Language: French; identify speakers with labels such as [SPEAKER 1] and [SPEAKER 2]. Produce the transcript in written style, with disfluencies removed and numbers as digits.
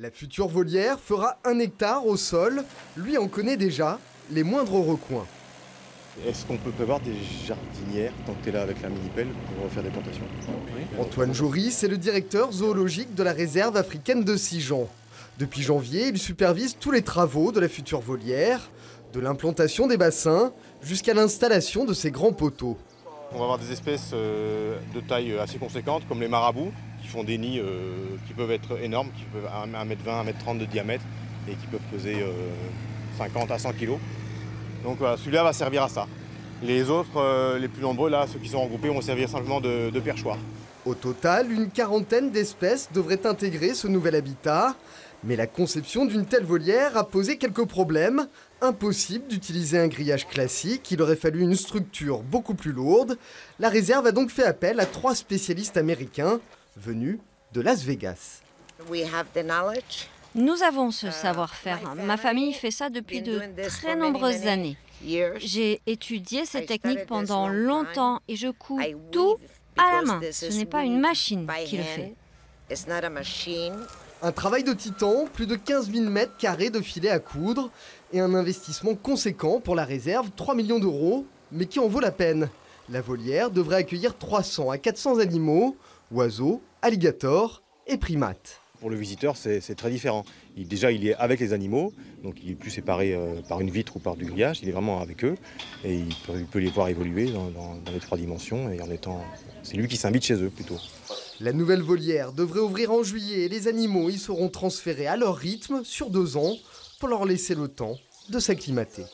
[SPEAKER 1] La future volière fera 1 hectare au sol. Lui en connaît déjà les moindres recoins.
[SPEAKER 2] Est-ce qu'on peut prévoir des jardinières tant que tu es là avec la mini-pelle pour faire des plantations? Oui.
[SPEAKER 1] Antoine Joris est le directeur zoologique de la réserve africaine de Sijan. Depuis janvier, il supervise tous les travaux de la future volière, de l'implantation des bassins jusqu'à l'installation de ces grands poteaux.
[SPEAKER 2] On va avoir des espèces de taille assez conséquente comme les marabouts qui font des nids qui peuvent être énormes, qui peuvent 1m20, 1m30 de diamètre et qui peuvent peser 50 à 100 kg. Donc voilà, celui-là va servir à ça. Les autres, les plus nombreux, là, ceux qui sont regroupés, vont servir simplement de perchoir.
[SPEAKER 1] Au total, une quarantaine d'espèces devraient intégrer ce nouvel habitat. Mais la conception d'une telle volière a posé quelques problèmes. Impossible d'utiliser un grillage classique, il aurait fallu une structure beaucoup plus lourde. La réserve a donc fait appel à 3 spécialistes américains venus de Las Vegas.
[SPEAKER 3] Nous avons ce savoir-faire. Ma famille fait ça depuis de très nombreuses années. J'ai étudié ces techniques pendant longtemps et je couds tout à la main. Ce n'est pas une machine qui le fait.
[SPEAKER 1] Un travail de titan, plus de 15 000 mètres carrés de filets à coudre et un investissement conséquent pour la réserve, 3 millions d'euros, mais qui en vaut la peine. La volière devrait accueillir 300 à 400 animaux, oiseaux, alligators et primates.
[SPEAKER 2] Pour le visiteur, c'est très différent. Déjà, il est avec les animaux, donc il est plus séparé par une vitre ou par du grillage. Il est vraiment avec eux et il peut les voir évoluer dans les 3 dimensions. Et c'est lui qui s'invite chez eux plutôt.
[SPEAKER 1] La nouvelle volière devrait ouvrir en juillet et les animaux y seront transférés à leur rythme sur 2 ans pour leur laisser le temps de s'acclimater.